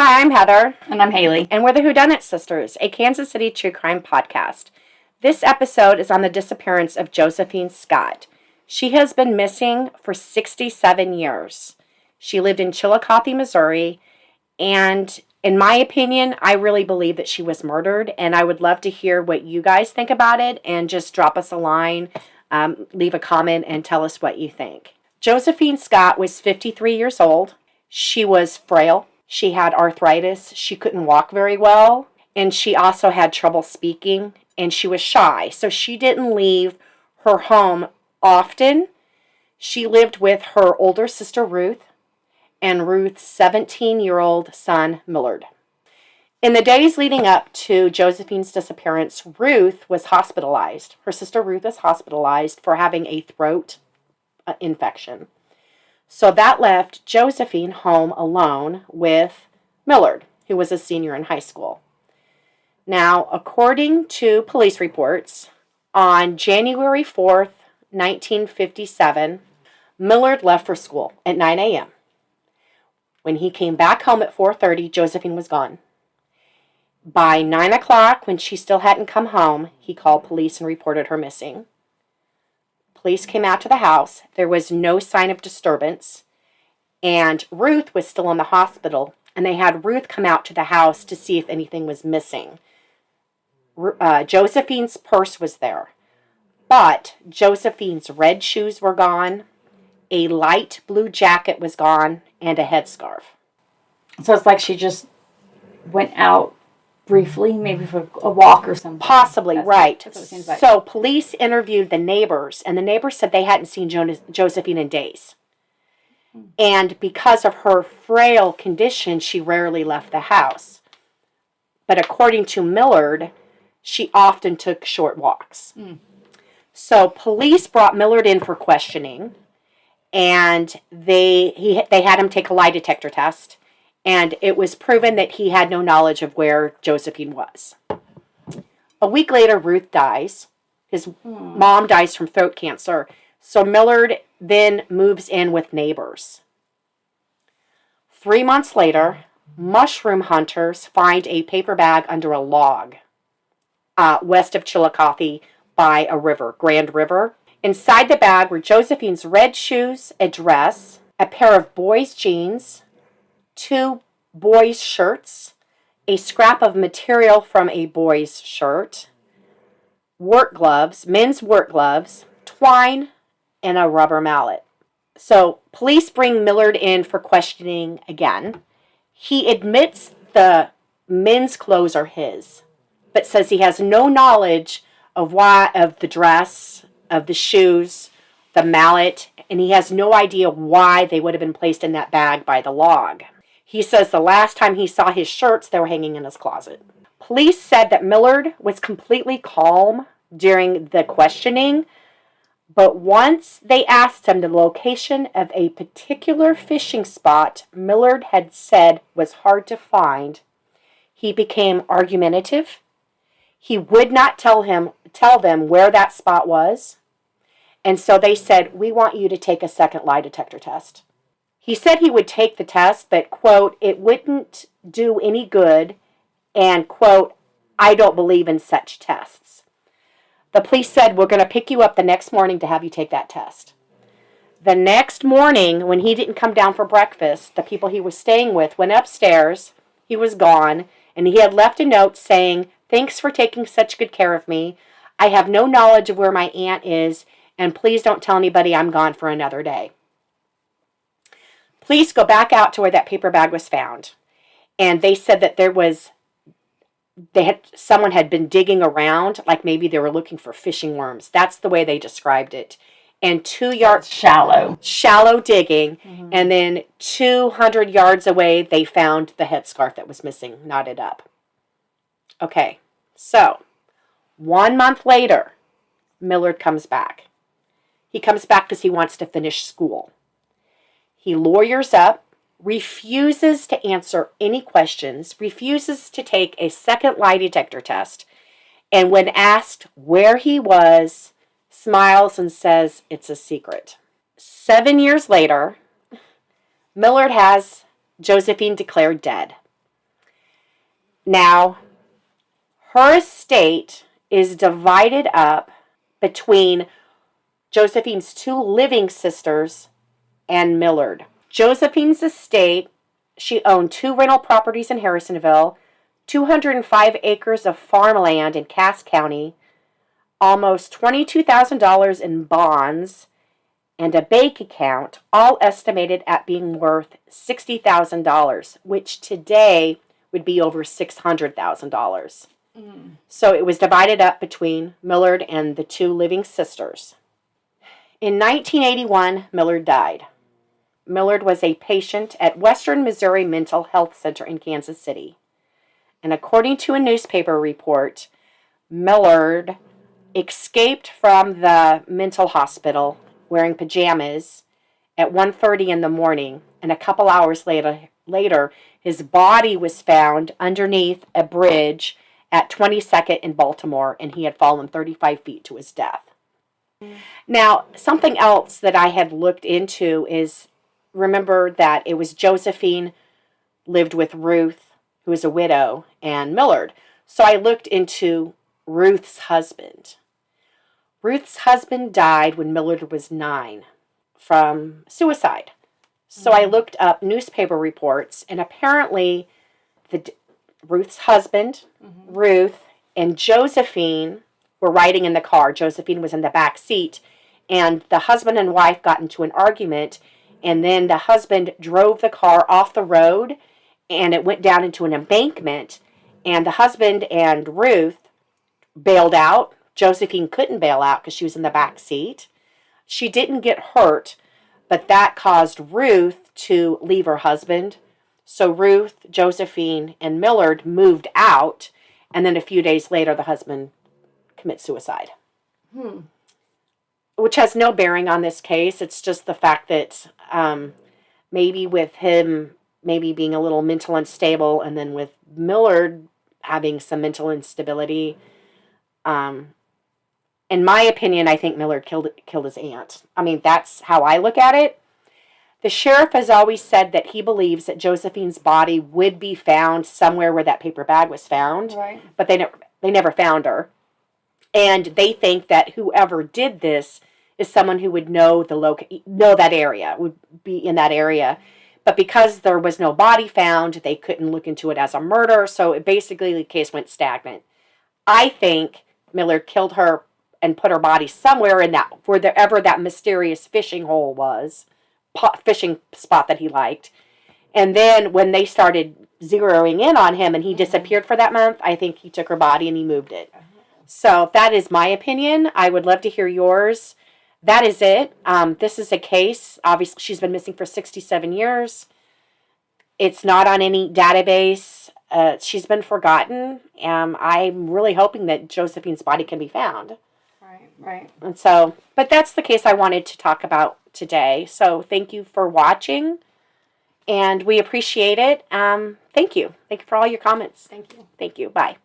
Hi, I'm Heather. And I'm Haley. And we're the Dunnit Sisters, a Kansas City true crime podcast. This episode is on the disappearance of Josephine Scott. She has been missing for 67 years. She lived in Chillicothe, Missouri, and in my opinion, I really believe that she was murdered, and I would love to hear what you guys think about it, and just drop us a line, leave a comment, and tell us what you think. Josephine Scott was 53 years old. She was frail. She had arthritis. She couldn't walk very well, and she also had trouble speaking, and she was shy, so she didn't leave her home often. She lived with her older sister, Ruth, and Ruth's 17-year-old son, Millard. In the days leading up to Josephine's disappearance, Ruth was hospitalized. Her sister Ruth was hospitalized for having a throat infection. So that left Josephine home alone with Millard, who was a senior in high school. Now, according to police reports, on January 4th, 1957, Millard left for school at 9 a.m. When he came back home at 4:30, Josephine was gone. By 9 o'clock, when she still hadn't come home, he called police and reported her missing. Police came out to the house. There was no sign of disturbance, and Ruth was still in the hospital, and they had Ruth come out to the house to see if anything was missing. Josephine's purse was there, but Josephine's red shoes were gone, a light blue jacket was gone, and a headscarf. So it's like she just went out briefly, maybe for a walk or something. Possibly, right. That's what it seems like. So police interviewed the neighbors, and the neighbors said they hadn't seen Josephine in days. And because of her frail condition, she rarely left the house. But according to Millard, she often took short walks. So police brought Millard in for questioning, and they had him take a lie detector test, and it was proven that he had no knowledge of where Josephine was. A week later, Ruth dies. His mom dies from throat cancer. So Millard then moves in with neighbors. 3 months later, mushroom hunters find a paper bag under a log west of Chillicothe by a river, Grand River. Inside the bag were Josephine's red shoes, a dress, a pair of boys' jeans, 2 boys' shirts, a scrap of material from a boy's shirt, work gloves, men's work gloves, twine, and a rubber mallet. So police bring Millard in for questioning again. He admits the men's clothes are his, but says he has no knowledge of the dress, of the shoes, the mallet, and he has no idea why they would have been placed in that bag by the log. He says the last time he saw his shirts, they were hanging in his closet. Police said that Millard was completely calm during the questioning, but once they asked him the location of a particular fishing spot Millard had said was hard to find, he became argumentative. He would not tell them where that spot was, and so they said, "We want you to take a second lie detector test." He said he would take the test, but, quote, "it wouldn't do any good," and, quote, "I don't believe in such tests." The police said, "We're going to pick you up the next morning to have you take that test." The next morning, when he didn't come down for breakfast, the people he was staying with went upstairs. He was gone, and he had left a note saying, "Thanks for taking such good care of me. I have no knowledge of where my aunt is, and please don't tell anybody I'm gone for another day." Police go back out to where that paper bag was found, and they said that someone had been digging around, like maybe they were looking for fishing worms. That's the way they described it. And 2 yards shallow digging, and then 200 yards away, they found the headscarf that was missing, knotted up. Okay, so 1 month later, Millard comes back. He comes back because he wants to finish school. He lawyers up, refuses to answer any questions, refuses to take a second lie detector test, and when asked where he was, smiles and says it's a secret. 7 years later, Millard has Josephine declared dead. Now, her estate is divided up between Josephine's 2 living sisters and Millard. Josephine's estate, she owned 2 rental properties in Harrisonville, 205 acres of farmland in Cass County, almost $22,000 in bonds, and a bank account, all estimated at being worth $60,000, which today would be over $600,000. So it was divided up between Millard and the 2 living sisters. In 1981, Millard died. Millard was a patient at Western Missouri Mental Health Center in Kansas City. And according to a newspaper report, Millard escaped from the mental hospital wearing pajamas at 1:30 in the morning, and a couple hours later, his body was found underneath a bridge at 22nd in Baltimore, and he had fallen 35 feet to his death. Now, something else that I had looked into is, remember that it was Josephine lived with Ruth, who is a widow, and Millard. So I looked into Ruth's husband. Ruth's husband died when Millard was 9 from suicide. So I looked up newspaper reports, and apparently Ruth's husband, Ruth, and Josephine were riding in the car. Josephine was in the back seat, and the husband and wife got into an argument, and then the husband drove the car off the road, and it went down into an embankment, and the husband and Ruth bailed out. Josephine couldn't bail out because she was in the back seat. She didn't get hurt, but that caused Ruth to leave her husband. So Ruth, Josephine, and Millard moved out, and then a few days later, the husband commits suicide. Which has no bearing on this case. It's just the fact that maybe with him maybe being a little mental unstable, and then with Millard having some mental instability, in my opinion, I think Millard killed his aunt. I mean, that's how I look at it. The sheriff has always said that he believes that Josephine's body would be found somewhere where that paper bag was found, Right. but they never found her. And they think that whoever did this is someone who would know that area, would be in that area. But because there was no body found, they couldn't look into it as a murder, so basically the case went stagnant. I think Millard killed her and put her body somewhere in that, wherever that mysterious fishing hole was, fishing spot that he liked. And then when they started zeroing in on him and he disappeared for that month, I think he took her body and he moved it. So that is my opinion. I would love to hear yours. That is it. This is a case. Obviously, she's been missing for 67 years. It's not on any database. She's been forgotten. I'm really hoping that Josephine's body can be found. Right. And so, but that's the case I wanted to talk about today. So thank you for watching, and we appreciate it. Thank you. Thank you for all your comments. Thank you. Thank you. Bye.